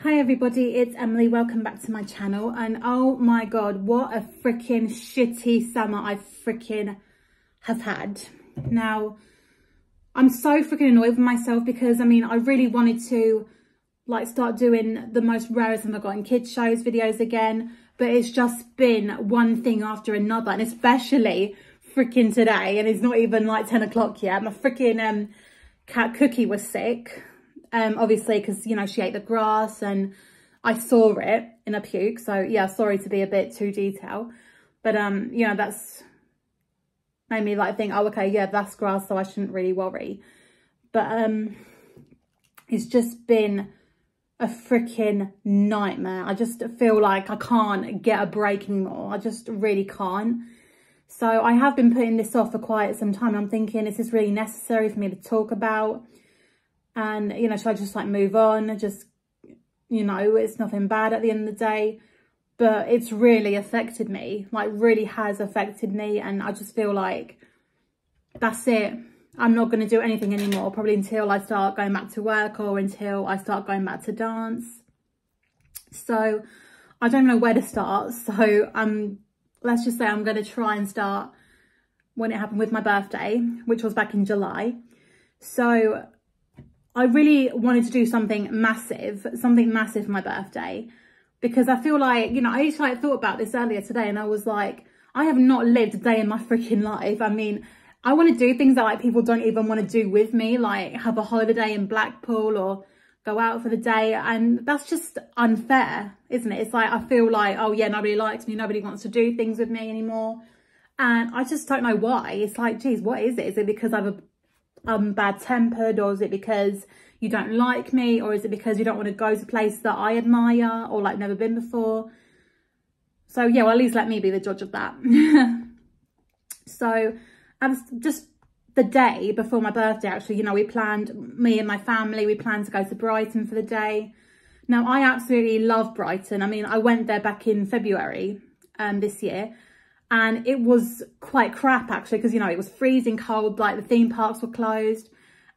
Hi everybody, it's Emily. Welcome back to my channel. And oh my god, what a freaking shitty summer I freaking have had. Now, I'm so freaking annoyed with myself because I mean, I really wanted to like start doing the most rarest I've got in kids shows videos again, but it's just been one thing after another, and especially freaking today, and it's not even like 10 o'clock yet. My freaking cat Cookie was sick. Obviously because, you know, she ate the grass and I saw it in a puke. So yeah, sorry to be a bit too detailed, but you know, that's made me like think, oh, okay, yeah, that's grass, so I shouldn't really worry. But it's just been a freaking nightmare. I just feel like I can't get a break anymore. I just really can't. So I have been putting this off for quite some time. I'm thinking, is this really necessary for me to talk about? And, you know, should I just like move on? Just, you know, it's nothing bad at the end of the day, but it's really affected me, like really has affected me. And I just feel like that's it. I'm not going to do anything anymore, probably until I start going back to work or until I start going back to dance. So I don't know where to start. So let's just say I'm going to try and start when it happened with my birthday, which was back in July. So I really wanted to do something massive for my birthday, because I feel like, you know, I actually thought about this earlier today and I was like, I have not lived a day in my freaking life. I mean, I want to do things that like people don't even want to do with me, like have a holiday in Blackpool or go out for the day. And that's just unfair, isn't it? It's like, I feel like, oh yeah, nobody likes me. Nobody wants to do things with me anymore. And I just don't know why. It's like, geez, what is it? Is it because I'm bad tempered, or is it because you don't like me, or is it because you don't want to go to places that I admire or like never been before? So yeah, well, at least let me be the judge of that. So just the day before my birthday, actually, you know, me and my family, we planned to go to Brighton for the day. Now, I absolutely love Brighton. I mean, I went there back in February this year. And it was quite crap, actually, because, you know, it was freezing cold, like the theme parks were closed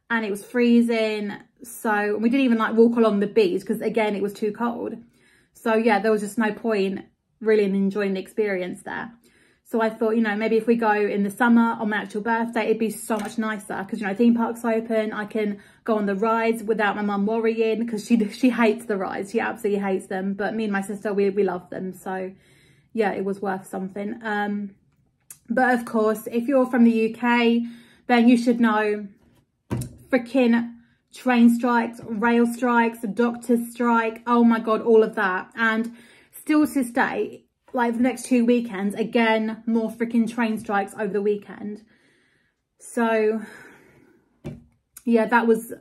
and it was freezing. So we didn't even like walk along the beach because, again, it was too cold. So, yeah, there was just no point really in enjoying the experience there. So I thought, you know, maybe if we go in the summer on my actual birthday, it'd be so much nicer because, you know, theme parks open. I can go on the rides without my mum worrying, because she hates the rides. She absolutely hates them. But me and my sister, we love them. So yeah, it was worth something. But of course, if you're from the UK, then you should know freaking train strikes, rail strikes, doctors strike. Oh my God, all of that. And still to this day, like the next 2 weekends, again, more freaking train strikes over the weekend. So yeah, that was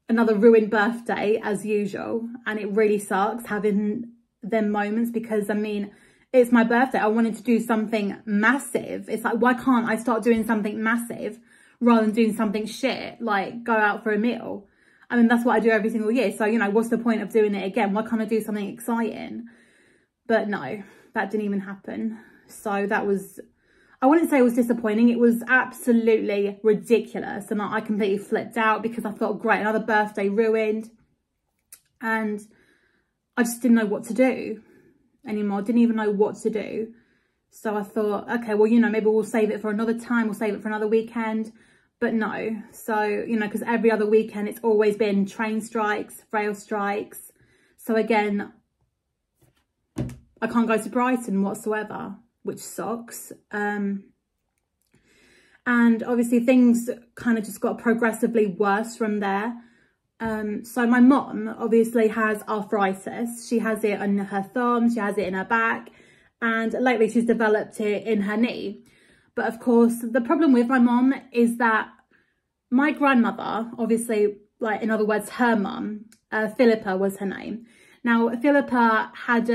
another ruined birthday as usual. And it really sucks having them moments, because I mean, it's my birthday. I wanted to do something massive. It's like, why can't I start doing something massive rather than doing something shit, like go out for a meal? I mean, that's what I do every single year. So, you know, what's the point of doing it again? Why can't I do something exciting? But no, that didn't even happen. So that was, I wouldn't say it was disappointing. It was absolutely ridiculous. And I completely flipped out because I thought, great, another birthday ruined. And I just didn't know what to do anymore. Didn't even know what to do. So I thought, okay, well, you know, maybe we'll save it for another time. We'll save it for another weekend. But no. So, you know, because every other weekend it's always been train strikes, rail strikes. So again, I can't go to Brighton whatsoever, which sucks. And obviously things kind of just got progressively worse from there. So my mom obviously has arthritis. She has it on her thumb, she has it in her back, and lately she's developed it in her knee. But of course, the problem with my mom is that my grandmother, obviously, like in other words, her mum, Philippa was her name. Now, Philippa had,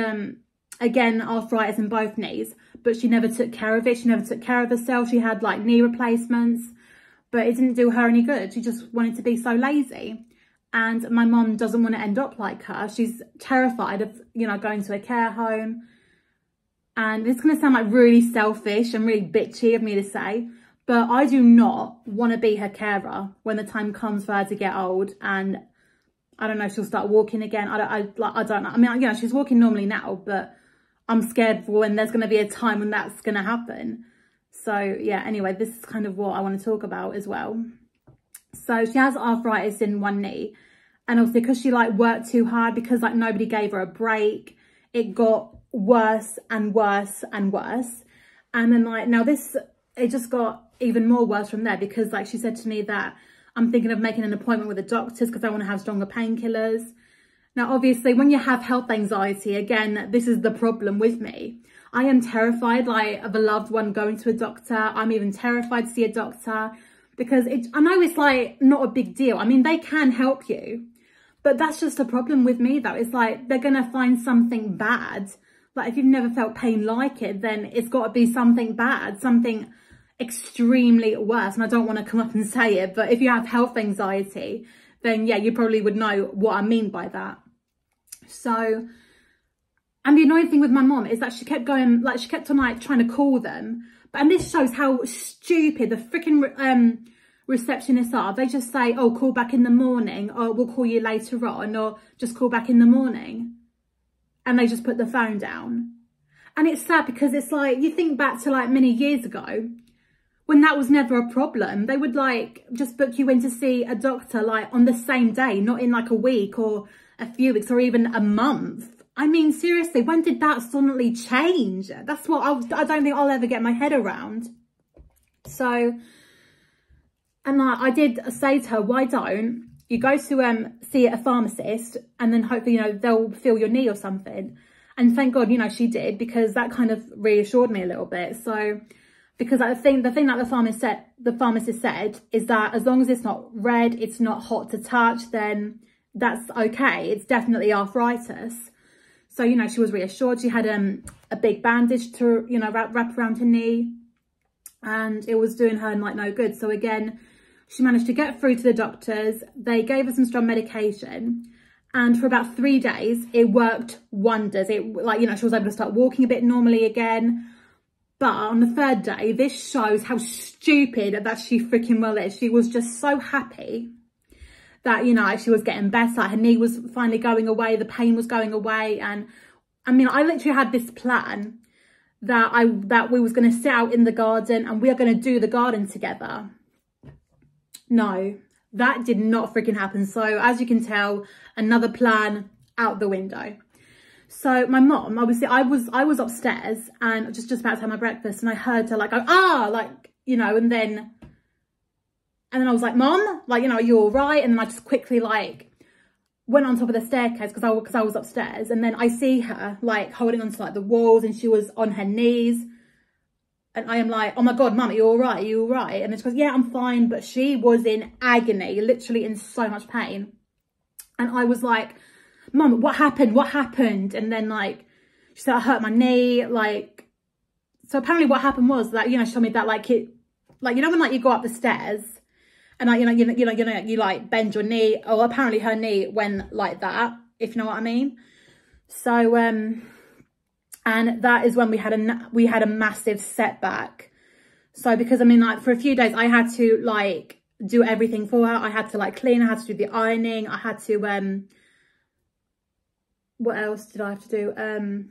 again, arthritis in both knees, but she never took care of it. She never took care of herself. She had like knee replacements, but it didn't do her any good. She just wanted to be so lazy. And my mom doesn't want to end up like her. She's terrified of, you know, going to a care home. And it's going to sound like really selfish and really bitchy of me to say, but I do not want to be her carer when the time comes for her to get old. And I don't know if she'll start walking again. I don't know. I mean, you know, she's walking normally now, but I'm scared for when there's going to be a time when that's going to happen. So yeah, anyway, this is kind of what I want to talk about as well. So she has arthritis in one knee, and obviously because she like worked too hard, because like nobody gave her a break, it got worse and worse and worse. And then like now it just got even more worse from there, because like she said to me that I'm thinking of making an appointment with the doctors because I want to have stronger painkillers. Now, obviously, when you have health anxiety, again, this is the problem with me. I am terrified, like, of a loved one going to a doctor. I'm even terrified to see a doctor because I know it's, like, not a big deal. I mean, they can help you, but that's just the problem with me, though. It's like they're going to find something bad. Like, if you've never felt pain like it, then it's got to be something bad, something extremely worse. And I don't want to come up and say it, but if you have health anxiety, then yeah, you probably would know what I mean by that. So, and the annoying thing with my mom is that she kept going, like she kept on like trying to call them. And this shows how stupid the freaking receptionists are. They just say, oh, call back in the morning, or we'll call you later on, or just call back in the morning. And they just put the phone down. And it's sad because it's like, you think back to like many years ago, when that was never a problem. They would like just book you in to see a doctor like on the same day, not in like a week or a few weeks or even a month. I mean, seriously, when did that suddenly change? That's what I don't think I'll ever get my head around. So, and like, I did say to her, why don't you go to see a pharmacist, and then hopefully, you know, they'll feel your knee or something. And thank God, you know, she did, because that kind of reassured me a little bit. So, because the thing that the pharmacist said is that as long as it's not red, it's not hot to touch, then that's okay. It's definitely arthritis. So, you know, she was reassured. She had a big bandage to, you know, wrap around her knee, and it was doing her like no good. So again, she managed to get through to the doctors. They gave her some strong medication, and for about 3 days, it worked wonders. It, like, you know, she was able to start walking a bit normally again. But on the 3rd day, this shows how stupid that she freaking well is. She was just so happy that, you know, she was getting better. Her knee was finally going away. The pain was going away. And I mean, I literally had this plan that we was going to sit out in the garden and we are going to do the garden together. No, that did not freaking happen. So as you can tell, another plan out the window. So my mom, obviously I was upstairs and just about to have my breakfast, and I heard her like go, ah, like, you know, and then I was like, Mom, like, you know, are you all right? And then I just quickly like went on top of the staircase because I was upstairs, and then I see her like holding onto like the walls, and she was on her knees, and I am like, oh my God, Mum, are you all right? Are you all right? And then she goes, yeah, I'm fine. But she was in agony, literally in so much pain. And I was like, Mum, what happened? What happened? And then like, she said, I hurt my knee. Like, so apparently what happened was that, you know, she told me that like you know, when like you go up the stairs and like, you like bend your knee, or apparently her knee went like that, if you know what I mean. So, and that is when we had a massive setback. So because I mean, like for a few days I had to like do everything for her. I had to like clean, I had to do the ironing, I had to, what else did I have to do?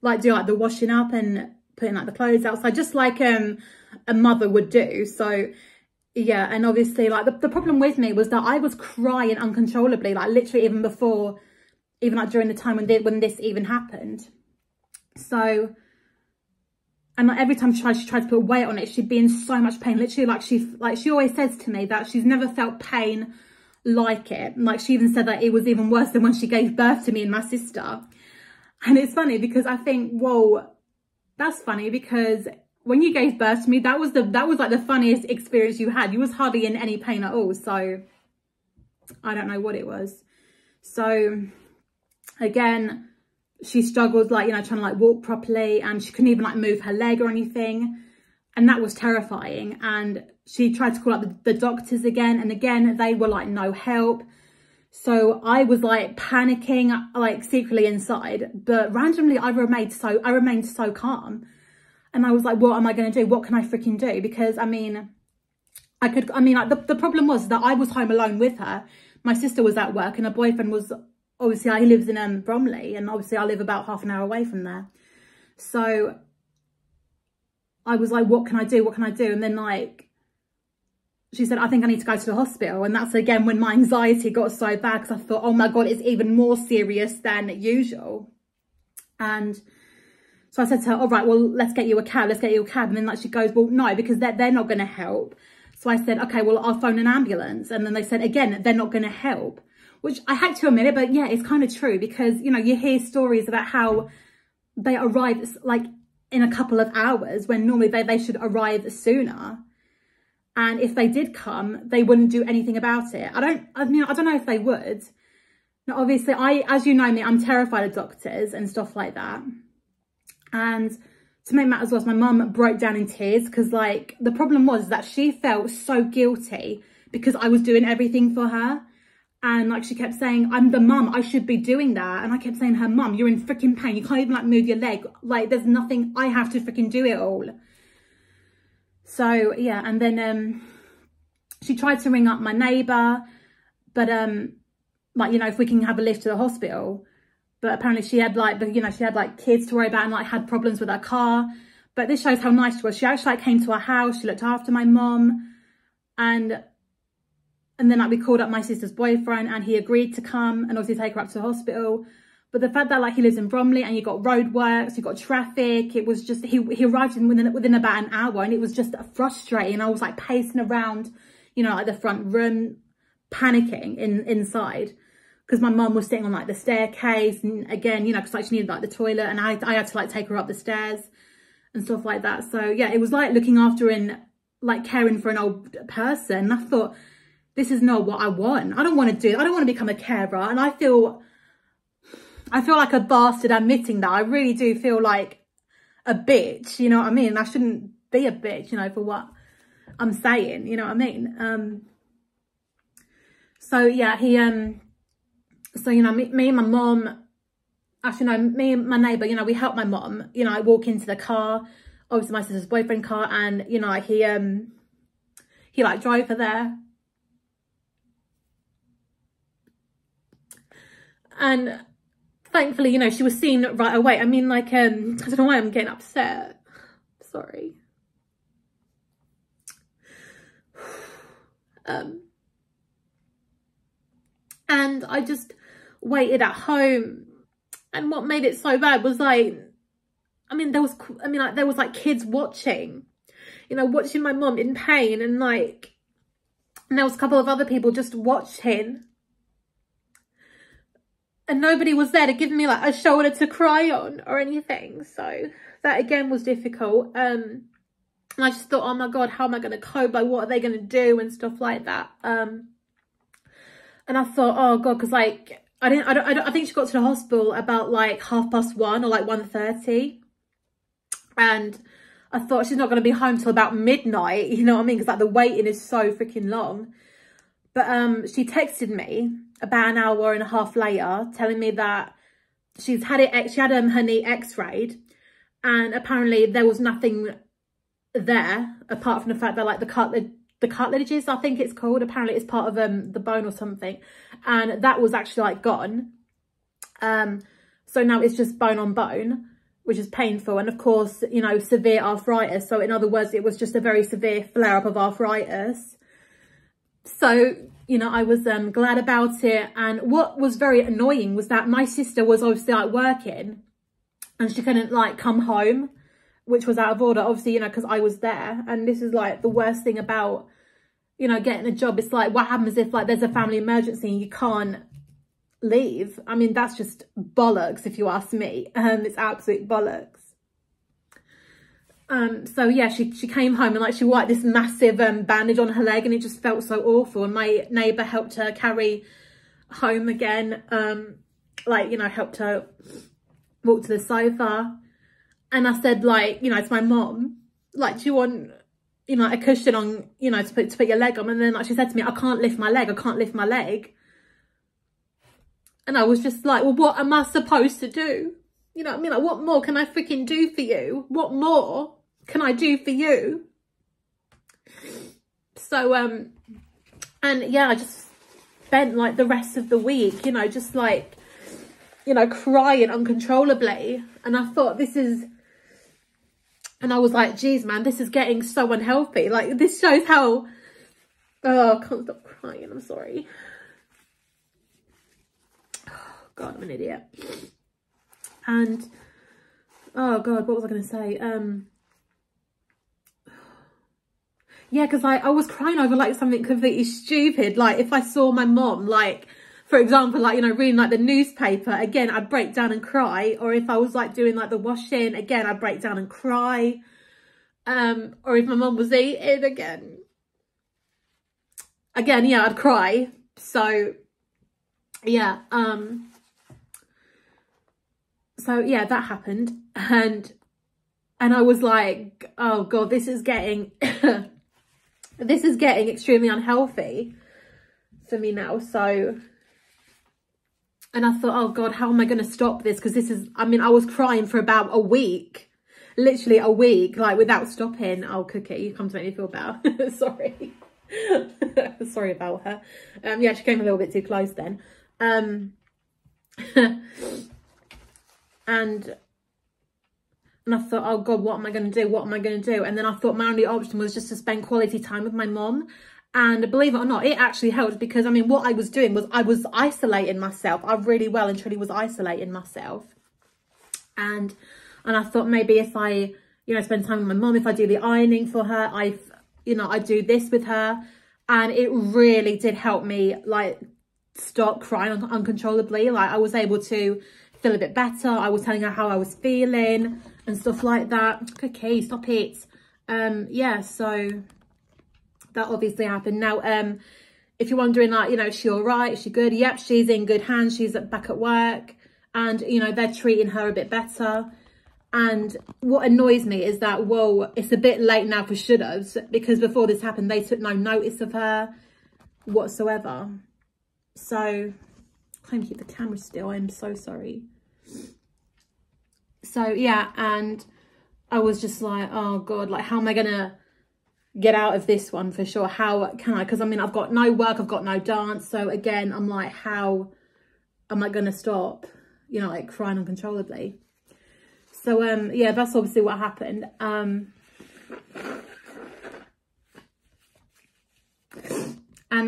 Like do like the washing up and putting like the clothes outside, just like a mother would do. So yeah, and obviously like the problem with me was that I was crying uncontrollably, like literally even before, even like during the time when this even happened. So, and like every time she tried to put weight on it, she'd be in so much pain. Literally, like she always says to me that she's never felt pain like it. Like she even said that it was even worse than when she gave birth to me and my sister. And it's funny because I think, whoa, that's funny, because when you gave birth to me, that was like the funniest experience you had. You was hardly in any pain at all. So I don't know what it was. So again, she struggled, like, you know, trying to like walk properly, and she couldn't even like move her leg or anything. And that was terrifying. And she tried to call up the doctors again, and again, they were like, no help. So I was like panicking, like secretly inside, but randomly I remained so calm. And I was like, what am I going to do? What can I freaking do? Because I mean, like the problem was that I was home alone with her, my sister was at work and her boyfriend was, obviously he lives in Bromley, and obviously I live about half an hour away from there. So I was like, what can I do? What can I do? And then like, she said, I think I need to go to the hospital. And that's again when my anxiety got so bad, because I thought, oh my God, it's even more serious than usual. And so I said to her, all right, well, let's get you a cab. Let's get you a cab. And then like she goes, well, no, because they're not going to help. So I said, okay, well, I'll phone an ambulance. And then they said, again, they're not going to help, which I had to admit it. But yeah, it's kind of true, because, you know, you hear stories about how they arrive like in a couple of hours when normally they should arrive sooner. And if they did come, they wouldn't do anything about it. I don't know if they would. Now, obviously, as you know me, I'm terrified of doctors and stuff like that. And to make matters worse, my mum broke down in tears, because like the problem was that she felt so guilty because I was doing everything for her. And like she kept saying, I'm the mum, I should be doing that. And I kept saying, her mum, you're in freaking pain. You can't even like move your leg. Like there's nothing, I have to freaking do it all. So yeah, and then she tried to ring up my neighbour, but like, you know, if we can have a lift to the hospital. But apparently she had like, you know, she had like kids to worry about and like had problems with her car. But this shows how nice she was. She actually like came to our house. She looked after my mum. And then like we called up my sister's boyfriend and he agreed to come and obviously take her up to the hospital. But the fact that like he lives in Bromley and you got roadworks, you got traffic, it was just, he arrived within about an hour, and it was just frustrating. I was like pacing around, you know, like the front room, panicking inside. Because my mum was sitting on like the staircase, and again, you know, because like she needed like the toilet, and I had to like take her up the stairs and stuff like that. So yeah, it was like looking after and like caring for an old person. And I thought, this is not what I want. I don't want to become a carer. And I feel like a bastard admitting that. I really do feel like a bitch, you know what I mean? I shouldn't be a bitch, you know, for what I'm saying, you know what I mean? So yeah, so, you know, me and my mum, actually, no, me and my neighbour, you know, we helped my mum. You know, I walk into the car, obviously my sister's boyfriend car, and, you know, he like drove her there. And thankfully, you know, she was seen right away. I mean, like, I don't know why I'm getting upset. Sorry. And I just waited at home, and what made it so bad was like, there was like kids watching, you know, watching my mum in pain, and like, and there was a couple of other people just watching, and nobody was there to give me like a shoulder to cry on or anything. So that again was difficult. And I just thought, oh my God, how am I going to cope? Like, what are they going to do and stuff like that? And I thought, oh God, because like, I think she got to the hospital about like 1:30 or like 1:30. And I thought she's not going to be home till about midnight, you know what I mean? Because like the waiting is so freaking long. But she texted me about an hour and a half later telling me that she had her knee x-rayed, and apparently there was nothing there apart from the fact that like the cartilages, I think it's called, apparently it's part of the bone or something, and that was actually like gone. So now it's just bone on bone, which is painful, and of course, you know, severe arthritis. So in other words, it was just a very severe flare-up of arthritis. So, you know, I was glad about it. And what was very annoying was that my sister was obviously like working, and she couldn't like come home, which was out of order, obviously, you know, because I was there. And this is like the worst thing about, you know, getting a job. It's like, what happens if like there's a family emergency and you can't leave? I mean, that's just bollocks, if you ask me. It's absolute bollocks. So yeah, she came home, and like she wore like this massive bandage on her leg, and it just felt so awful. And my neighbour helped her carry home again, like, you know, helped her walk to the sofa. And I said, like, you know, to my mom, like, do you want, you know, a cushion on, you know, to put your leg on? And then like she said to me, I can't lift my leg, I can't lift my leg. And I was just like, well, what am I supposed to do? You know what I mean? Like, what more can I freaking do for you? What more can I do for you? So, and yeah, spent like the rest of the week, you know, just like, you know, crying uncontrollably. And I thought, and I was like, geez, man, this is getting so unhealthy. Like, this shows how, oh, I can't stop crying, I'm sorry. Oh, God, I'm an idiot. And, oh, God, what was I going to say? Yeah, because I was crying over like something completely stupid. Like, if I saw my mom, like, for example, like, you know, reading like the newspaper, again, I'd break down and cry. Or if I was like doing like the washing, again, I'd break down and cry. Or if my mom was eating, again, yeah, I'd cry. So yeah, that happened. And I was like, oh God, this is getting, this is getting extremely unhealthy for me now. So, and I thought, oh God, how am I going to stop this? Because this is, I mean, I was crying for about a week, literally a week, like without stopping. Oh, Cookie, you come to make me feel bad. Sorry. Sorry about her. Yeah, she came a little bit too close then. And I thought, oh God, what am I going to do? What am I going to do? And then I thought my only option was just to spend quality time with my mom. And believe it or not, it actually helped, because I mean, what I was doing was I was isolating myself. I really well and truly was isolating myself. And I thought maybe if I, you know, spend time with my mom, if I do the ironing for her, I do this with her. And it really did help me like stop crying uncontrollably. Like, I was able to feel a bit better. I was telling her how I was feeling and stuff like that. Okay, stop it. Yeah, so that obviously happened. Now, if you're wondering, like, you know, is she all right? Is she good? Yep, she's in good hands. She's back at work, and, you know, they're treating her a bit better. And what annoys me is that, whoa, it's a bit late now for should-haves, because before this happened, they took no notice of her whatsoever. So, I can't keep the camera still. I'm so sorry. So, yeah, and I was just like, oh God, like, how am I going to get out of this one for sure? How can I? Because, I mean, I've got no work, I've got no dance. So, again, I'm like, how am I going to stop, you know, like, crying uncontrollably? So, yeah, that's obviously what happened. And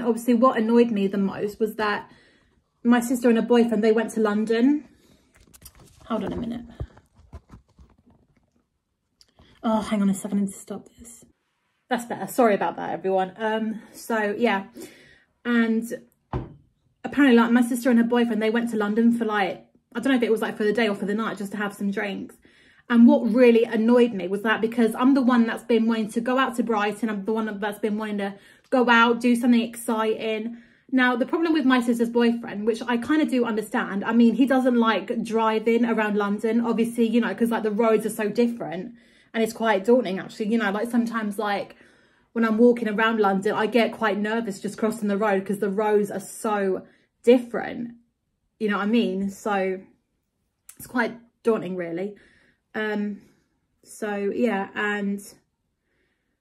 obviously what annoyed me the most was that my sister and her boyfriend, they went to London. Hold on a minute. Oh, hang on a second, I need to stop this. That's better. Sorry about that, everyone. So, yeah. And apparently, like, my sister and her boyfriend, they went to London for, like, I don't know if it was like for the day or for the night, just to have some drinks. And what really annoyed me was that, because I'm the one that's been wanting to go out to Brighton, I'm the one that's been wanting to go out, do something exciting. Now, the problem with my sister's boyfriend, which I kind of do understand, I mean, he doesn't like driving around London, obviously, you know, because like the roads are so different, and it's quite daunting actually, you know, like sometimes like when I'm walking around London, I get quite nervous just crossing the road because the roads are so different. You know what I mean? So it's quite daunting, really. So yeah, and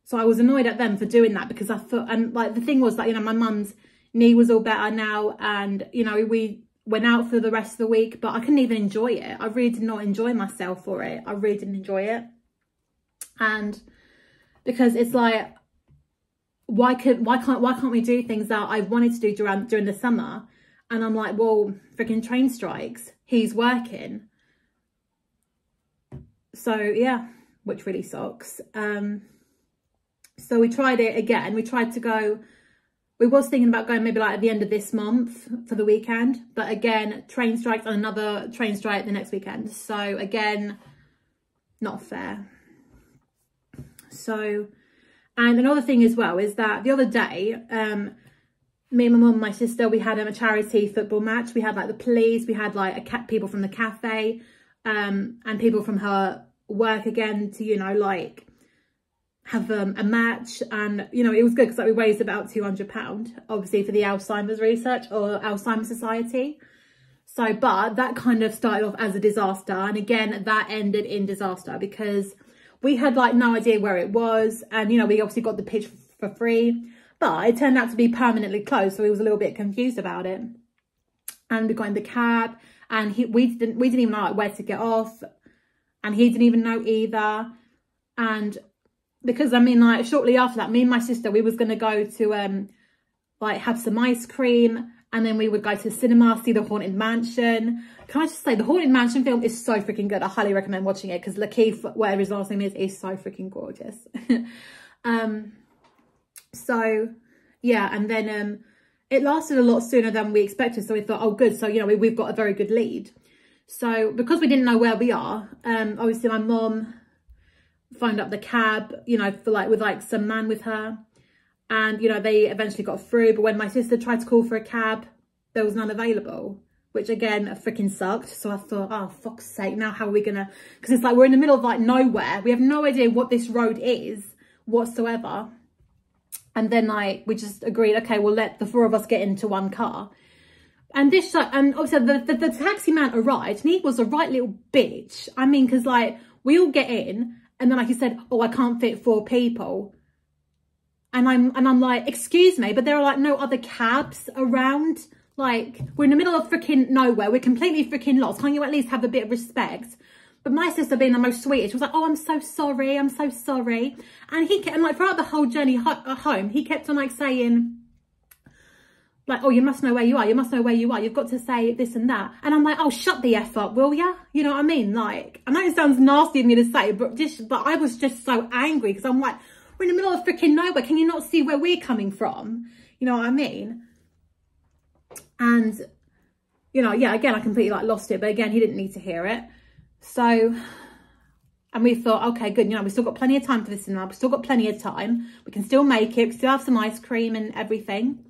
so I was annoyed at them for doing that, because I thought, and like the thing was that, you know, my mum's knee was all better now, and, you know, we went out for the rest of the week, but I couldn't even enjoy it. I really did not enjoy myself for it. I really didn't enjoy it. And because it's like, why can't we do things that I wanted to do during the summer? And I'm like, well, freaking train strikes, he's working. So yeah, which really sucks. So we tried it again. We tried to go, we was thinking about going maybe like at the end of this month for the weekend, but again, train strikes and another train strike the next weekend. So again, not fair. So, and another thing as well is that the other day, me and my mum and my sister, we had a charity football match. We had like the police, we had like people from the cafe, and people from her work again to, you know, like have a match. And, you know, it was good because like we raised about £200, obviously, for the Alzheimer's research or Alzheimer's Society. So, but that kind of started off as a disaster. And again, that ended in disaster because we had like no idea where it was. And, you know, we obviously got the pitch for free. But it turned out to be permanently closed, so he was a little bit confused about it. And we got in the cab, and we didn't even know like where to get off, and he didn't even know either. And because I mean, like shortly after that, me and my sister, we was gonna go to like have some ice cream, and then we would go to the cinema, see the Haunted Mansion. Can I just say, the Haunted Mansion film is so freaking good. I highly recommend watching it because Lakeith, whatever his last name is so freaking gorgeous. So yeah, and then it lasted a lot sooner than we expected, so we thought, oh good, so you know, we've got a very good lead. So because we didn't know where we are, obviously my mom phoned up the cab, you know, for like with like some man with her, and you know, they eventually got through. But when my sister tried to call for a cab, there was none available, which again freaking sucked. So I thought, oh fuck's sake, now how are we gonna, because it's like we're in the middle of like nowhere, we have no idea what this road is whatsoever. And then like we just agreed, okay, we'll let the four of us get into one car. And this, and obviously the taxi man arrived, and he was a right little bitch. I mean, because like we all get in, and then like he said, oh, I can't fit 4 people. And I'm like, excuse me, but there are like no other cabs around. Like, we're in the middle of freaking nowhere. We're completely freaking lost. Can't you at least have a bit of respect? But my sister, being the most sweetest, was like, oh, I'm so sorry. I'm so sorry. And he kept, and like throughout the whole journey home, he kept on like saying, like, oh, you must know where you are. You must know where you are. You've got to say this and that. And I'm like, oh, shut the F up, will ya? You know what I mean? Like, I know it sounds nasty of me to say, but I was just so angry because I'm like, we're in the middle of freaking nowhere. Can you not see where we're coming from? You know what I mean? And, you know, yeah, again, I completely like lost it. But again, he didn't need to hear it. So, and we thought, okay, good. You know, we've still got plenty of time for this cinema. We've still got plenty of time. We can still make it. We still have some ice cream and everything.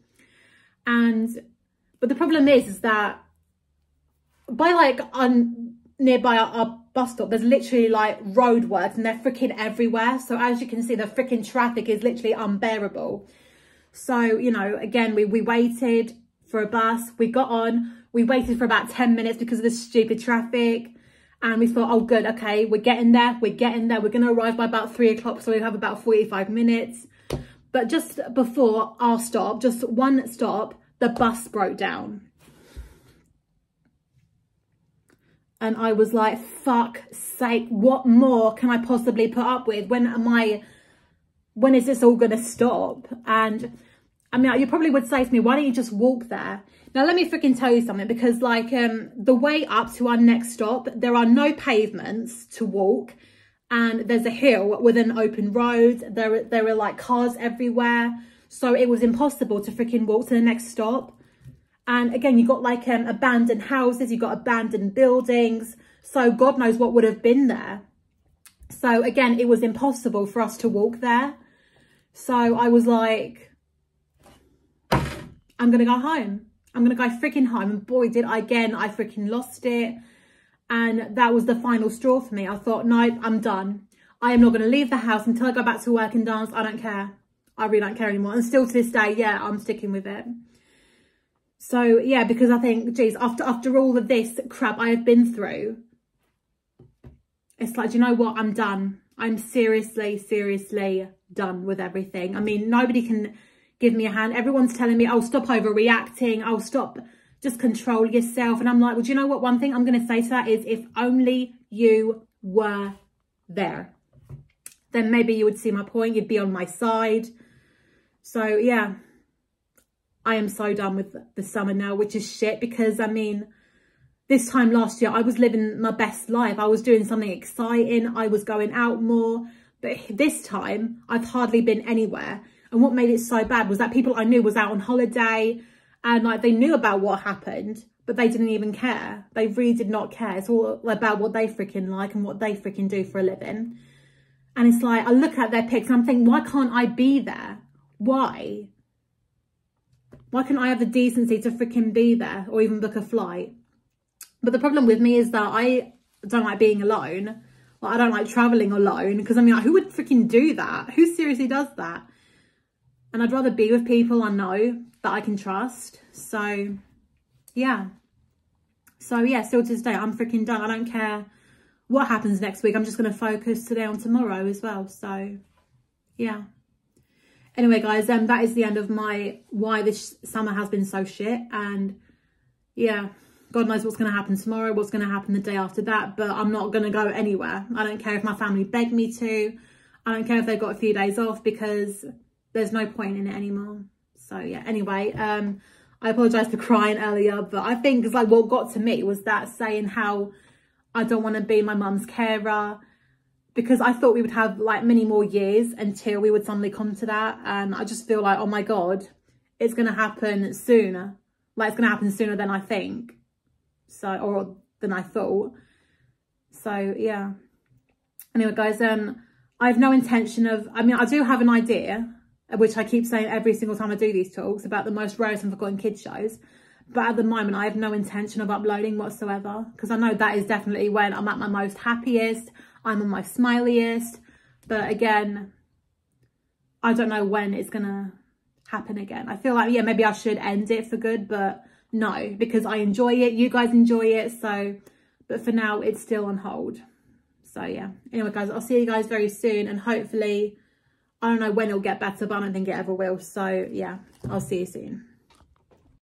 But the problem is that by like nearby our bus stop, there's literally like roadworks, and they're freaking everywhere. So as you can see, the freaking traffic is literally unbearable. So, you know, again, we waited for a bus. We got on. We waited for about 10 minutes because of the stupid traffic. And we thought, oh, good. Okay, we're getting there. We're getting there. We're going to arrive by about 3 o'clock. So we have about 45 minutes. But just before our stop, just one stop, the bus broke down. And I was like, fuck's sake, what more can I possibly put up with? When is this all going to stop? And I mean, you probably would say to me, why don't you just walk there? Now, let me freaking tell you something, because like the way up to our next stop, there are no pavements to walk. And there's a hill with an open road. There are like cars everywhere. So it was impossible to freaking walk to the next stop. And again, you got like abandoned houses, you got abandoned buildings. So God knows what would have been there. So again, it was impossible for us to walk there. So I was like, I'm going to go home. I'm going to go freaking home. And boy, did I again, I freaking lost it. And that was the final straw for me. I thought, no, I'm done. I am not going to leave the house until I go back to work and dance. I don't care. I really don't care anymore. And still to this day, yeah, I'm sticking with it. So, yeah, because I think, geez, after all of this crap I have been through, it's like, do you know what? I'm done. I'm seriously done with everything. I mean, nobody can give me a hand. Everyone's telling me, oh, stop overreacting. Oh, stop. Just control yourself. And I'm like, well, do you know what? One thing I'm going to say to that is, if only you were there, then maybe you would see my point. You'd be on my side. So, yeah, I am so done with the summer now, which is shit, because, I mean, this time last year, I was living my best life. I was doing something exciting. I was going out more. But this time, I've hardly been anywhere. And what made it so bad was that people I knew was out on holiday. And like they knew about what happened, but they didn't even care. They really did not care. It's all about what they freaking like and what they freaking do for a living. And it's like, I look at their pics and I'm thinking, why can't I be there? Why? Why can't I have the decency to freaking be there or even book a flight? But the problem with me is that I don't like being alone. Like, I don't like traveling alone, because I mean, like, who would freaking do that? Who seriously does that? And I'd rather be with people I know that I can trust. So, yeah. So, yeah, still to this day, I'm freaking done. I don't care what happens next week. I'm just going to focus today on tomorrow as well. So, yeah. Anyway, guys, that is the end of my why this summer has been so shit. And yeah, God knows what's going to happen tomorrow, what's going to happen the day after that, but I'm not going to go anywhere. I don't care if my family beg me to. I don't care if they've got a few days off, because there's no point in it anymore. So yeah, anyway, I apologise for crying earlier, but I think it's like what got to me was that saying how I don't want to be my mum's carer, because I thought we would have like many more years until we would suddenly come to that. And I just feel like, oh my God, it's going to happen sooner. Like, it's going to happen sooner than I think. So, or than I thought. So yeah. Anyway, guys, I have no intention of, I mean, I do have an idea, which I keep saying every single time I do these talks, about the most rarest and forgotten kids shows. But at the moment, I have no intention of uploading whatsoever, because I know that is definitely when I'm at my most happiest, I'm on my smiliest. But again, I don't know when it's going to happen again. I feel like, yeah, maybe I should end it for good, but no, because I enjoy it. You guys enjoy it. So, but for now, it's still on hold. So yeah. Anyway, guys, I'll see you guys very soon. And hopefully, I don't know when it'll get better, but I don't think it ever will. So yeah, I'll see you soon.